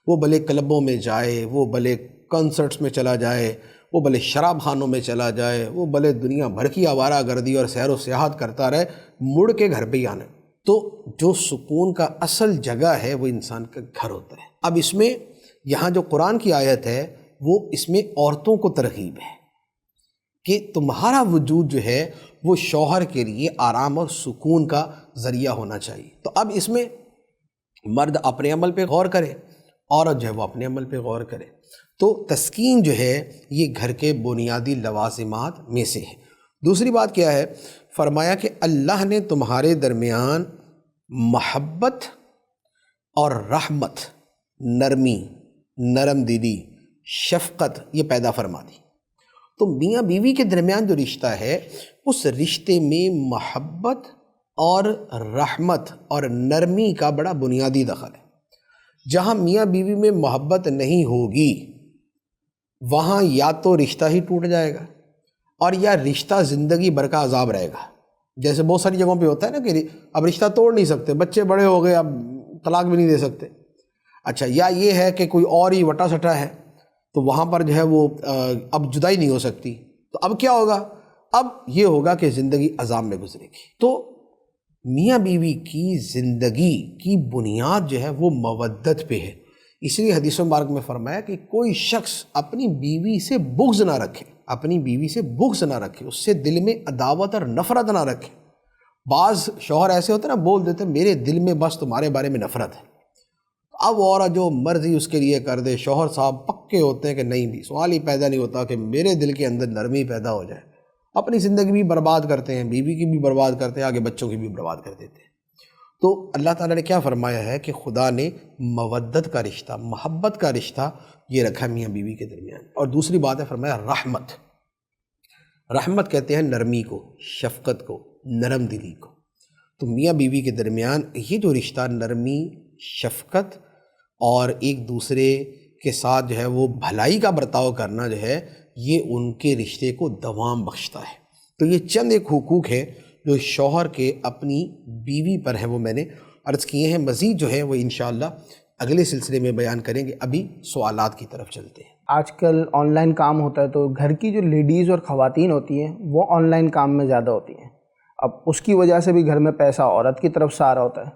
وہ بھلے کلبوں میں جائے، وہ بھلے کنسرٹس میں چلا جائے، وہ بھلے شراب خانوں میں چلا جائے، وہ بھلے دنیا بھر کی آوارہ گردی اور سیر و سیاحت کرتا رہے، مڑ کے گھر پہ ہی آنا۔ تو جو سکون کا اصل جگہ ہے وہ انسان کا گھر ہوتا ہے۔ اب اس میں یہاں جو قرآن کی آیت ہے وہ اس میں عورتوں کو ترغیب ہے کہ تمہارا وجود جو ہے وہ شوہر کے لیے آرام اور سکون کا ذریعہ ہونا چاہیے۔ تو اب اس میں مرد اپنے عمل پہ غور کرے، عورت جو ہے وہ اپنے عمل پہ غور کرے۔ تو تسکین جو ہے یہ گھر کے بنیادی لوازمات میں سے ہے۔ دوسری بات کیا ہے؟ فرمایا کہ اللہ نے تمہارے درمیان محبت اور رحمت، نرمی، نرم دلی، شفقت یہ پیدا فرما دی۔ تو میاں بیوی کے درمیان جو رشتہ ہے اس رشتے میں محبت اور رحمت اور نرمی کا بڑا بنیادی دخل ہے۔ جہاں میاں بیوی میں محبت نہیں ہوگی وہاں یا تو رشتہ ہی ٹوٹ جائے گا اور یا رشتہ زندگی بھر کا عذاب رہے گا۔ جیسے بہت ساری جگہوں پہ ہوتا ہے نا کہ اب رشتہ توڑ نہیں سکتے، بچے بڑے ہو گئے اب طلاق بھی نہیں دے سکتے۔ اچھا، یا یہ ہے کہ کوئی اور ہی وٹا سٹا ہے تو وہاں پر جو ہے وہ اب جدائی نہیں ہو سکتی، تو اب کیا ہوگا؟ اب یہ ہوگا کہ زندگی عذاب میں گزرے گی۔ تو میاں بیوی کی زندگی کی بنیاد جو ہے وہ مودت پہ ہے۔ اس لیے حدیث مبارک میں فرمایا کہ کوئی شخص اپنی بیوی سے بغض نہ رکھے، اپنی بیوی سے بغض نہ رکھے، اس سے دل میں عداوت اور نفرت نہ رکھے۔ بعض شوہر ایسے ہوتے ہیں نا، بول دیتے ہیں میرے دل میں بس تمہارے بارے میں نفرت ہے۔ اب عورت جو مرضی اس کے لیے کر دے، شوہر صاحب پکے ہوتے ہیں کہ نہیں بھی، سوال ہی پیدا نہیں ہوتا کہ میرے دل کے اندر نرمی پیدا ہو جائے، اپنی زندگی بھی برباد کرتے ہیں، بیوی کی بھی برباد کرتے ہیں، آگے بچوں کی بھی برباد کر دیتے ہیں۔ تو اللہ تعالیٰ نے کیا فرمایا ہے کہ خدا نے مودت کا رشتہ، محبت کا رشتہ یہ رکھا میاں بیوی کے درمیان۔ اور دوسری بات ہے فرمایا رحمت، رحمت کہتے ہیں نرمی کو، شفقت کو، نرم دلی کو۔ تو میاں بیوی کے درمیان یہ جو رشتہ نرمی، شفقت اور ایک دوسرے کے ساتھ جو ہے وہ بھلائی کا برتاؤ کرنا جو ہے، یہ ان کے رشتے کو دوام بخشتا ہے۔ تو یہ چند ایک حقوق ہے جو شوہر کے اپنی بیوی پر ہیں، وہ میں نے عرض کیے ہیں۔ مزید جو ہے وہ انشاءاللہ اگلے سلسلے میں بیان کریں گے۔ ابھی سوالات کی طرف چلتے ہیں۔
آج کل آن لائن کام ہوتا ہے، تو گھر کی جو لیڈیز اور خواتین ہوتی ہیں وہ آن لائن کام میں زیادہ ہوتی ہیں۔ اب اس کی وجہ سے بھی گھر میں پیسہ عورت کی طرف سے آ رہا ہوتا ہے۔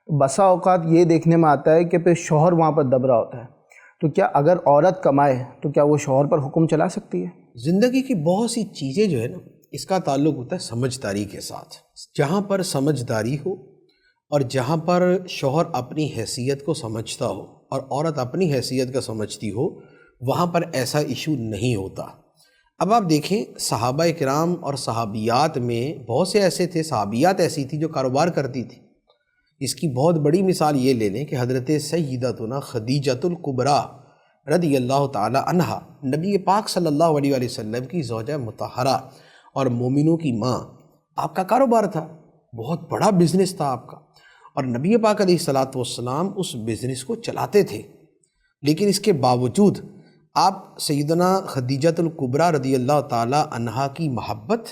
بسا اوقات یہ دیکھنے میں آتا ہے کہ پھر شوہر وہاں پر دب رہا ہوتا ہے، تو کیا اگر عورت کمائے تو کیا وہ شوہر پر حکم چلا سکتی ہے؟
زندگی کی بہت سی چیزیں جو ہے نا، اس کا تعلق ہوتا ہے سمجھداری کے ساتھ۔ جہاں پر سمجھداری ہو اور جہاں پر شوہر اپنی حیثیت کو سمجھتا ہو اور عورت اپنی حیثیت کا سمجھتی ہو، وہاں پر ایسا ایشو نہیں ہوتا۔ اب آپ دیکھیں صحابہ کرام اور صحابیات میں بہت سے ایسے تھے، صحابیات ایسی تھی جو کاروبار کرتی تھی۔ اس کی بہت بڑی مثال یہ لے لیں کہ حضرت سیدتنا خدیجۃ الکبریٰ رضی اللہ تعالی عنہا، نبی پاک صلی اللہ علیہ وآلہ وسلم کی زوجہ مطہرہ اور مومنوں کی ماں، آپ کا کاروبار تھا، بہت بڑا بزنس تھا آپ کا، اور نبی پاک علیہ الصلاۃ والسلام اس بزنس کو چلاتے تھے۔ لیکن اس کے باوجود آپ سیدنا خدیجۃ الکبریٰ رضی اللہ تعالی عنہا کی محبت،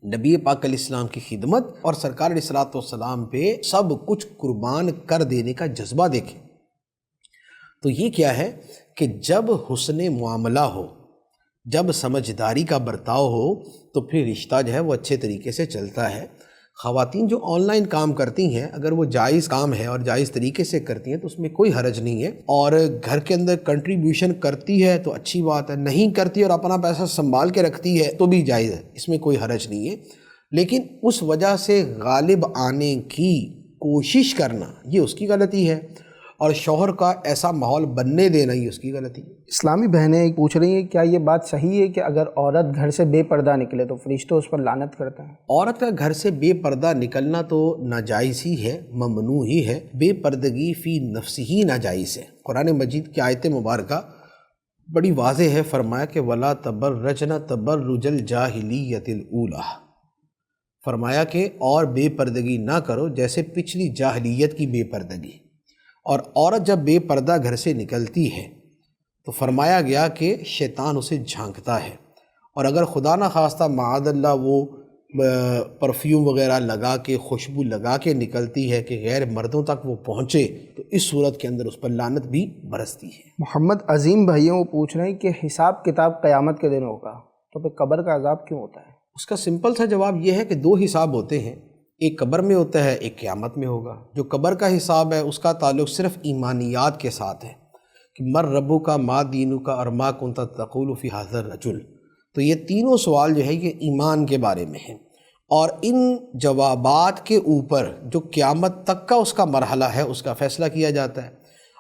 نبی پاک علیہ السلام کی خدمت اور سرکار علیہ الصلاۃ والسلام پہ سب کچھ قربان کر دینے کا جذبہ دیکھیں۔ تو یہ کیا ہے کہ جب حسن معاملہ ہو، جب سمجھداری کا برتاؤ ہو، تو پھر رشتہ جو ہے وہ اچھے طریقے سے چلتا ہے۔ خواتین جو آن لائن کام کرتی ہیں، اگر وہ جائز کام ہے اور جائز طریقے سے کرتی ہیں تو اس میں کوئی حرج نہیں ہے، اور گھر کے اندر کنٹریبیوشن کرتی ہے تو اچھی بات ہے، نہیں کرتی اور اپنا پیسہ سنبھال کے رکھتی ہے تو بھی جائز ہے، اس میں کوئی حرج نہیں ہے۔ لیکن اس وجہ سے غالب آنے کی کوشش کرنا یہ اس کی غلطی ہے، اور شوہر کا ایسا ماحول بننے دینا ہی اس کی غلطی ہے۔
اسلامی بہنیں پوچھ رہی ہیں کیا یہ بات صحیح ہے کہ اگر عورت گھر سے بے پردہ نکلے تو فرشتوں اس پر لعنت کرتے ہیں؟
عورت کا گھر سے بے پردہ نکلنا تو ناجائز ہی ہے، ممنوع ہی ہے۔ بے پردگی فی نفس ہی ناجائز ہے۔ قرآن مجید کی آیت مبارکہ بڑی واضح ہے، فرمایا کہ وَلَا تَبَرَّجْنَ تَبَرُّجَ الْجَاهِلِيَّةِ الْأُولَىٰ، فرمایا کہ اور بے پردگی نہ کرو جیسے پچھلی جاہلیت کی بے پردگی۔ اور عورت جب بے پردہ گھر سے نکلتی ہے تو فرمایا گیا کہ شیطان اسے جھانکتا ہے، اور اگر خدا نہ خواستہ معاذ اللہ وہ پرفیوم وغیرہ لگا کے، خوشبو لگا کے نکلتی ہے کہ غیر مردوں تک وہ پہنچے، تو اس صورت کے اندر اس پر لعنت بھی برستی ہے۔
محمد عظیم بھائیوں وہ پوچھ رہے ہیں کہ حساب کتاب قیامت کے دن ہوگا تو پھر قبر کا عذاب کیوں ہوتا ہے؟
اس کا سمپل سا جواب یہ ہے کہ دو حساب ہوتے ہیں، ایک قبر میں ہوتا ہے، ایک قیامت میں ہوگا۔ جو قبر کا حساب ہے اس کا تعلق صرف ایمانیات کے ساتھ ہے کہ مر ربو کا، ما دینو کا، اور ما کنت تقول فی ھذا الرجل۔ تو یہ تینوں سوال جو ہے یہ ایمان کے بارے میں ہیں، اور ان جوابات کے اوپر جو قیامت تک کا اس کا مرحلہ ہے اس کا فیصلہ کیا جاتا ہے،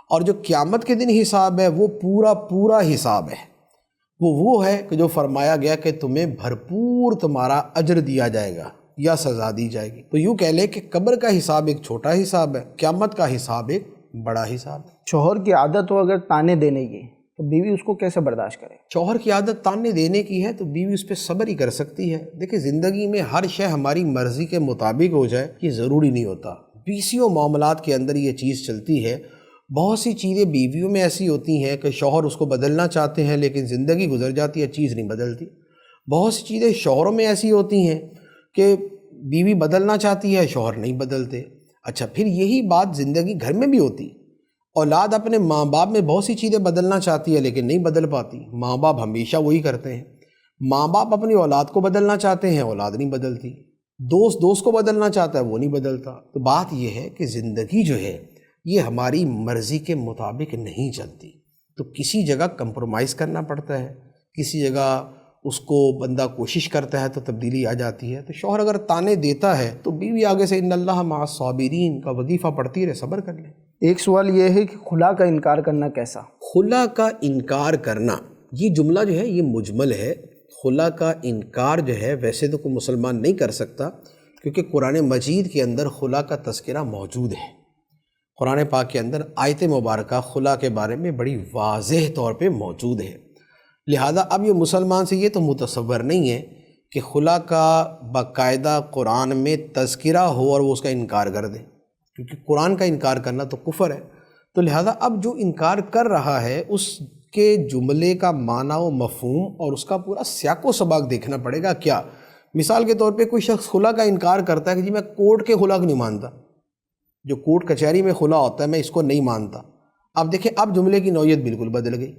اور جو قیامت کے دن حساب ہے وہ پورا حساب ہے، وہ ہے کہ جو فرمایا گیا کہ تمہیں بھرپور تمہارا اجر دیا جائے گا یا سزا دی جائے گی۔ تو یوں کہہ لیں کہ قبر کا حساب ایک چھوٹا حساب ہے، قیامت کا حساب ایک بڑا حساب ہے۔
شوہر کی عادت ہو اگر تانے دینے کی تو بیوی اس کو کیسے برداشت کرے؟
شوہر کی عادت تانے دینے کی ہے تو بیوی اس پہ صبر ہی کر سکتی ہے۔ دیکھیں زندگی میں ہر شے ہماری مرضی کے مطابق ہو جائے یہ ضروری نہیں ہوتا، بیسیوں معاملات کے اندر یہ چیز چلتی ہے۔ بہت سی چیزیں بیویوں میں ایسی ہوتی ہیں کہ شوہر اس کو بدلنا چاہتے ہیں لیکن زندگی گزر جاتی ہے، چیز نہیں بدلتی۔ بہت سی چیزیں شوہروں میں ایسی ہوتی ہیں کہ بیوی بدلنا چاہتی ہے، شوہر نہیں بدلتے۔ اچھا، پھر یہی بات زندگی گھر میں بھی ہوتی، اولاد اپنے ماں باپ میں بہت سی چیزیں بدلنا چاہتی ہے لیکن نہیں بدل پاتی، ماں باپ ہمیشہ وہی کرتے ہیں۔ ماں باپ اپنی اولاد کو بدلنا چاہتے ہیں، اولاد نہیں بدلتی۔ دوست کو بدلنا چاہتا ہے، وہ نہیں بدلتا۔ تو بات یہ ہے کہ زندگی جو ہے یہ ہماری مرضی کے مطابق نہیں چلتی، تو کسی جگہ کمپرومائز کرنا پڑتا ہے، کسی جگہ اس کو بندہ کوشش کرتا ہے تو تبدیلی آ جاتی ہے۔ تو شوہر اگر تانے دیتا ہے تو بیوی آگے سے ان اللہ مع الصابرین کا وظیفہ پڑھتی رہے، صبر کر لے۔
ایک سوال یہ ہے کہ خلا کا انکار کرنا کیسا؟
خلا کا انکار کرنا، یہ جملہ جو ہے یہ مجمل ہے۔ خلا کا انکار جو ہے ویسے تو کوئی مسلمان نہیں کر سکتا، کیونکہ قرآن مجید کے اندر خلا کا تذکرہ موجود ہے۔ قرآن پاک کے اندر آیت مبارکہ خلا کے بارے میں بڑی واضح طور پہ موجود ہے، لہذا اب یہ مسلمان سے یہ تو متصور نہیں ہے کہ خلا کا باقاعدہ قرآن میں تذکرہ ہو اور وہ اس کا انکار کر دے، کیونکہ قرآن کا انکار کرنا تو کفر ہے۔ تو لہذا اب جو انکار کر رہا ہے اس کے جملے کا معنی و مفہوم اور اس کا پورا سیاق و سباق دیکھنا پڑے گا۔ کیا مثال کے طور پہ کوئی شخص خلا کا انکار کرتا ہے کہ جی میں کورٹ کے خلا کو نہیں مانتا، جو کورٹ کچہری میں خلا ہوتا ہے میں اس کو نہیں مانتا۔ اب دیکھیں اب جملے کی نوعیت بالکل بدل گئی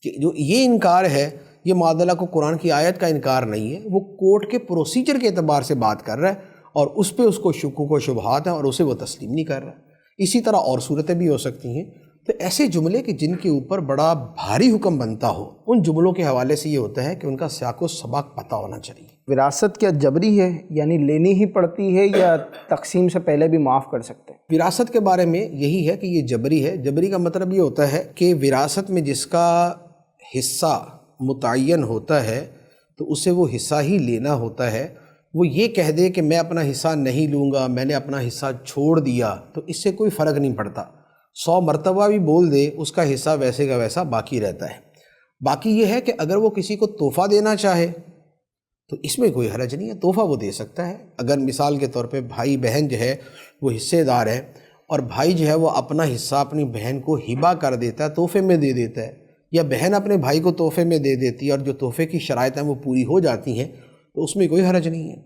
کہ جو یہ انکار ہے یہ معادلہ کو قرآن کی آیت کا انکار نہیں ہے، وہ کورٹ کے پروسیجر کے اعتبار سے بات کر رہا ہے اور اس پہ اس کو شکوک و شبہات ہیں اور اسے وہ تسلیم نہیں کر رہا۔ اسی طرح اور صورتیں بھی ہو سکتی ہیں۔ تو ایسے جملے کہ جن کے اوپر بڑا بھاری حکم بنتا ہو، ان جملوں کے حوالے سے یہ ہوتا ہے کہ ان کا سیاق و سباق پتہ ہونا چاہیے۔
وراثت کیا جبری ہے، یعنی لینی ہی پڑتی ہے یا تقسیم سے پہلے بھی معاف کر سکتے ہیں؟
وراثت کے بارے میں یہی ہے کہ یہ جبری ہے۔ جبری کا مطلب یہ ہوتا ہے کہ وراثت میں جس کا حصہ متعین ہوتا ہے تو اسے وہ حصہ ہی لینا ہوتا ہے۔ وہ یہ کہہ دے کہ میں اپنا حصہ نہیں لوں گا، میں نے اپنا حصہ چھوڑ دیا، تو اس سے کوئی فرق نہیں پڑتا۔ 100 مرتبہ بھی بول دے اس کا حصہ ویسے کا ویسا باقی رہتا ہے۔ باقی یہ ہے کہ اگر وہ کسی کو تحفہ دینا چاہے تو اس میں کوئی حرج نہیں ہے، تحفہ وہ دے سکتا ہے۔ اگر مثال کے طور پہ بھائی بہن جو ہے وہ حصے دار ہے اور بھائی جو ہے وہ اپنا حصہ اپنی بہن کو ہبہ کر دیتا ہے، تحفے میں دے دیتا ہے، یا بہن اپنے بھائی کو تحفے میں دے دیتی ہے اور جو تحفے کی شرائط ہیں وہ پوری ہو جاتی ہیں، تو اس میں کوئی حرج نہیں ہے۔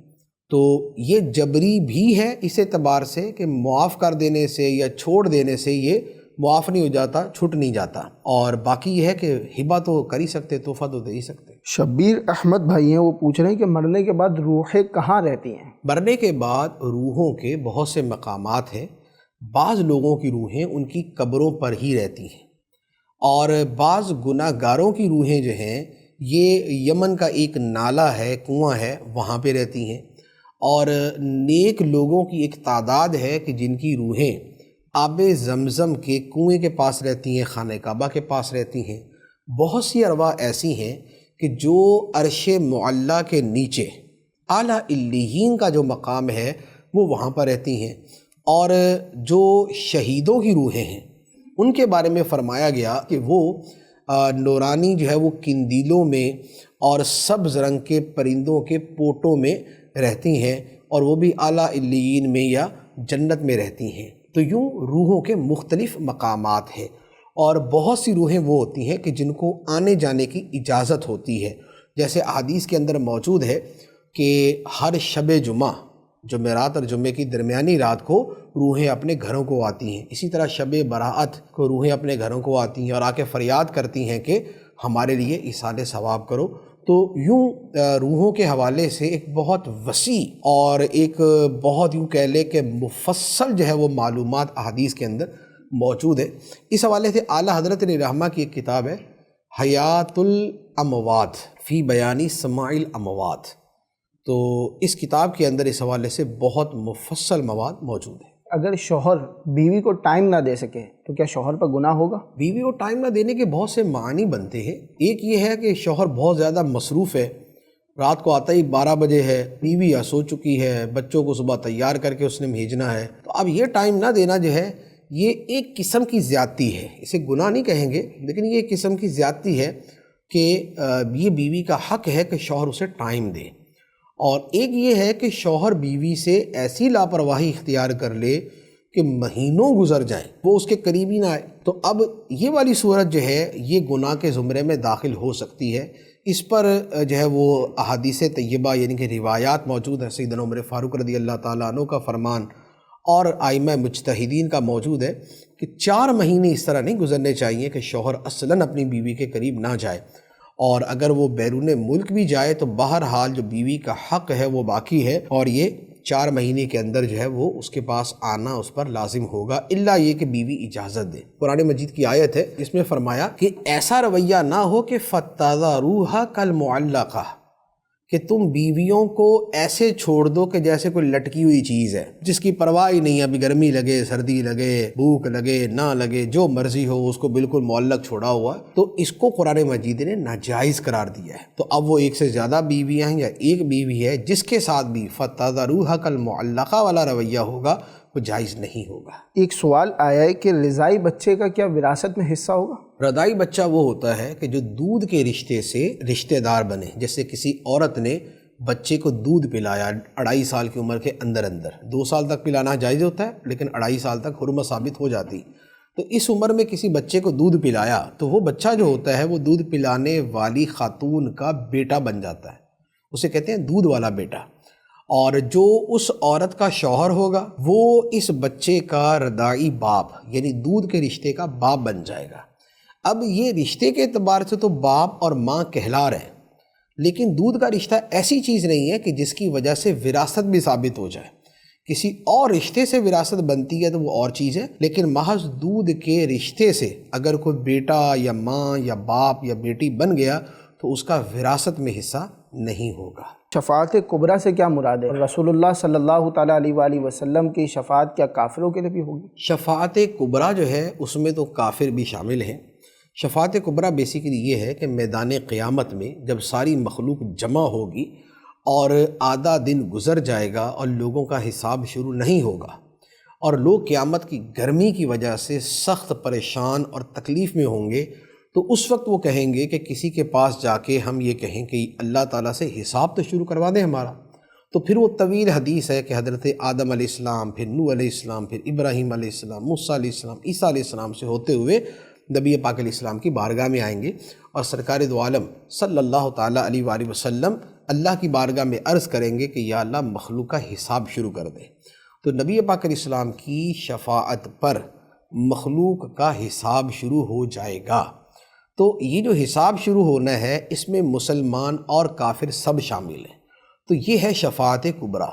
تو یہ جبری بھی ہے اس اعتبار سے کہ معاف کر دینے سے یا چھوڑ دینے سے یہ معاف نہیں ہو جاتا، چھٹ نہیں جاتا۔ اور باقی یہ ہے کہ ہبہ تو کر ہی سکتے، تحفہ تو دے ہی سکتے۔
شبیر احمد بھائی ہیں، وہ پوچھ رہے ہیں کہ مرنے کے بعد روحیں کہاں رہتی ہیں؟
مرنے کے بعد روحوں کے بہت سے مقامات ہیں۔ بعض لوگوں کی روحیں ان کی قبروں پر ہی رہتی ہیں، اور بعض گناہ گاروں کی روحیں جو ہیں یہ یمن کا ایک نالہ ہے، کنواں ہے، وہاں پہ رہتی ہیں، اور نیک لوگوں کی ایک تعداد ہے کہ جن کی روحیں آب زمزم کے کنویں کے پاس رہتی ہیں، خانہ کعبہ کے پاس رہتی ہیں۔ بہت سی ارواح ایسی ہیں کہ جو عرش معلیٰ کے نیچے اعلیٰ علیین کا جو مقام ہے وہ وہاں پر رہتی ہیں۔ اور جو شہیدوں کی روحیں ہیں ان کے بارے میں فرمایا گیا کہ وہ نورانی جو ہے وہ قندیلوں میں اور سبز رنگ کے پرندوں کے پوٹوں میں رہتی ہیں، اور وہ بھی اعلیٰ علیین میں یا جنت میں رہتی ہیں۔ تو یوں روحوں کے مختلف مقامات ہیں، اور بہت سی روحیں وہ ہوتی ہیں کہ جن کو آنے جانے کی اجازت ہوتی ہے۔ جیسے احادیث کے اندر موجود ہے کہ ہر شب جمعہ، جمعرات اور جمعے کی درمیانی رات کو روحیں اپنے گھروں کو آتی ہیں۔ اسی طرح شب براءت کو روحیں اپنے گھروں کو آتی ہیں اور آ کے فریاد کرتی ہیں کہ ہمارے لیے ایصال ثواب کرو۔ تو یوں روحوں کے حوالے سے ایک بہت وسیع اور ایک بہت یوں کہہ لے کہ مفصل جو ہے وہ معلومات احادیث کے اندر موجود ہے۔ اس حوالے سے اعلیٰ حضرت علیہ رحمہ کی ایک کتاب ہے حیات الاموات فی بیان سماع الاموات، تو اس کتاب کے اندر اس حوالے سے بہت مفصل مواد موجود ہے۔
اگر شوہر بیوی کو ٹائم نہ دے سکے تو کیا شوہر پر گناہ ہوگا؟
بیوی کو ٹائم نہ دینے کے بہت سے معنی بنتے ہیں۔ ایک یہ ہے کہ شوہر بہت زیادہ مصروف ہے، رات کو آتا ہی 12 بجے ہے، بیوی یا سو چکی ہے، بچوں کو صبح تیار کر کے اس نے بھیجنا ہے، تو اب یہ ٹائم نہ دینا جو ہے یہ ایک قسم کی زیادتی ہے۔ اسے گناہ نہیں کہیں گے، لیکن یہ ایک قسم کی زیادتی ہے کہ یہ بیوی کا حق ہے کہ شوہر اسے ٹائم دے۔ اور ایک یہ ہے کہ شوہر بیوی سے ایسی لاپرواہی اختیار کر لے کہ مہینوں گزر جائیں وہ اس کے قریب ہی نہ آئے، تو اب یہ والی صورت جو ہے یہ گناہ کے زمرے میں داخل ہو سکتی ہے۔ اس پر جو ہے وہ احادیث طیبہ یعنی کہ روایات موجود ہیں۔ سیدنا عمر فاروق رضی اللہ تعالیٰ عنہ کا فرمان اور ائمہ مجتہدین کا موجود ہے کہ 4 مہینے اس طرح نہیں گزرنے چاہیے کہ شوہر اصلاً اپنی بیوی کے قریب نہ جائے، اور اگر وہ بیرون ملک بھی جائے تو بہرحال جو بیوی کا حق ہے وہ باقی ہے، اور یہ 4 مہینے کے اندر جو ہے وہ اس کے پاس آنا اس پر لازم ہوگا، الا یہ کہ بیوی اجازت دے۔ قرآن مجید کی آیت ہے جس میں فرمایا کہ ایسا رویہ نہ ہو کہ فَتَذَرُوهَا كَالْمُعَلَّقَةِ، کہ تم بیویوں کو ایسے چھوڑ دو کہ جیسے کوئی لٹکی ہوئی چیز ہے جس کی پرواہ ہی نہیں ہے، ابھی گرمی لگے، سردی لگے، بھوک لگے، نہ لگے، جو مرضی ہو، اس کو بالکل معلق چھوڑا ہوا، تو اس کو قرآن مجید نے ناجائز قرار دیا ہے۔ تو اب وہ ایک سے زیادہ بیویاں ہیں یا ایک بیوی ہے، جس کے ساتھ بھی فَتَذَرُوهَا كَالْمُعَلَّقَةِ والا رویہ ہوگا، وہ جائز نہیں ہوگا۔
ایک سوال آیا ہے کہ رضاعی بچے کا کیا وراثت میں حصہ ہوگا؟
رضاعی بچہ وہ ہوتا ہے کہ جو دودھ کے رشتے سے رشتہ دار بنے، جیسے کسی عورت نے بچے کو دودھ پلایا 2.5 سال کی عمر کے اندر 2 سال تک پلانا جائز ہوتا ہے، لیکن 2.5 سال تک حرمت ثابت ہو جاتی، تو اس عمر میں کسی بچے کو دودھ پلایا تو وہ بچہ جو ہوتا ہے وہ دودھ پلانے والی خاتون کا بیٹا بن جاتا ہے، اسے کہتے ہیں دودھ والا بیٹا، اور جو اس عورت کا شوہر ہوگا وہ اس بچے کا رضاعی باپ یعنی دودھ کے رشتے کا باپ بن جائے گا۔ اب یہ رشتے کے اعتبار سے تو باپ اور ماں کہلا رہے ہیں، لیکن دودھ کا رشتہ ایسی چیز نہیں ہے کہ جس کی وجہ سے وراثت بھی ثابت ہو جائے۔ کسی اور رشتے سے وراثت بنتی ہے تو وہ اور چیز ہے، لیکن محض دودھ کے رشتے سے اگر کوئی بیٹا یا ماں یا باپ یا بیٹی بن گیا تو اس کا وراثت میں حصہ نہیں ہوگا۔
شفاعت کبریٰ سے کیا مراد ہے؟ رسول اللہ صلی اللہ تعالیٰ علیہ وآلہ وسلم کی شفاعت کیا کافروں کے لیے بھی ہوگی؟
شفاعت کبریٰ جو ہے اس میں تو کافر بھی شامل ہیں۔ شفاعت کبریٰ بیسیکلی یہ ہے کہ میدان قیامت میں جب ساری مخلوق جمع ہوگی اور آدھا دن گزر جائے گا اور لوگوں کا حساب شروع نہیں ہوگا، اور لوگ قیامت کی گرمی کی وجہ سے سخت پریشان اور تکلیف میں ہوں گے، تو اس وقت وہ کہیں گے کہ کسی کے پاس جا کے ہم یہ کہیں کہ اللہ تعالیٰ سے حساب تو شروع کروا دیں ہمارا۔ تو پھر وہ طویل حدیث ہے کہ حضرت آدم علیہ السلام، پھر نوح علیہ السلام، پھر ابراہیم علیہ السلام، موسیٰ علیہ السلام، عیسیٰ علیہ السلام سے ہوتے ہوئے نبی پاک علیہ السلام کی بارگاہ میں آئیں گے، اور سرکار دو عالم صلی اللہ تعالیٰ علیہ وآلہ وسلم اللہ کی بارگاہ میں عرض کریں گے کہ یا اللہ مخلوق کا حساب شروع کر دے۔ تو نبی پاک علیہ السلام کی شفاعت پر مخلوق کا حساب شروع ہو جائے گا۔ تو یہ جو حساب شروع ہونا ہے اس میں مسلمان اور کافر سب شامل ہیں، تو یہ ہے شفاعت کبریٰ،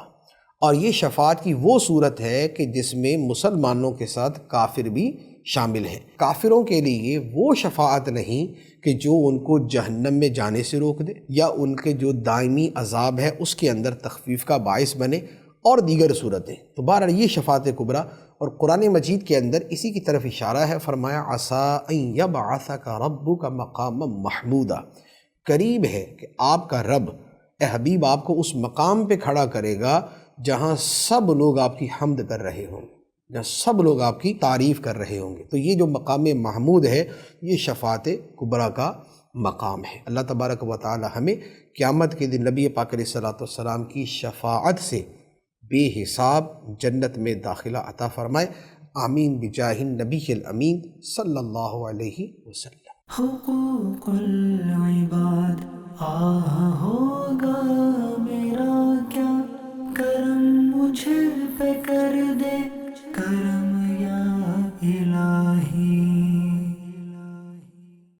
اور یہ شفاعت کی وہ صورت ہے کہ جس میں مسلمانوں کے ساتھ کافر بھی شامل ہیں۔ کافروں کے لیے وہ شفاعت نہیں کہ جو ان کو جہنم میں جانے سے روک دے یا ان کے جو دائمی عذاب ہے اس کے اندر تخفیف کا باعث بنے، اور دیگر صورتیں۔ تو بہرحال یہ شفاعت کبریٰ، اور قرآن مجید کے اندر اسی کی طرف اشارہ ہے، فرمایا عَسَىٰ أَن يَبْعَثَكَ رَبُّكَ مَقَامًا مَحْمُودًا، قریب ہے کہ آپ کا رب اے حبیب آپ کو اس مقام پہ کھڑا کرے گا جہاں سب لوگ آپ کی حمد کر رہے ہوں، جہاں سب لوگ آپ کی تعریف کر رہے ہوں گے۔ تو یہ جو مقام محمود ہے یہ شفاعت کبریٰ کا مقام ہے۔ اللہ تبارک و تعالی ہمیں قیامت کے دن نبی پاک علیہ السلام کی شفاعت سے بے حساب جنت میں داخلہ عطا فرمائے، آمین بجاہ النبی الامین صلی اللہ علیہ وسلم۔
حقوق العباد آہ ہو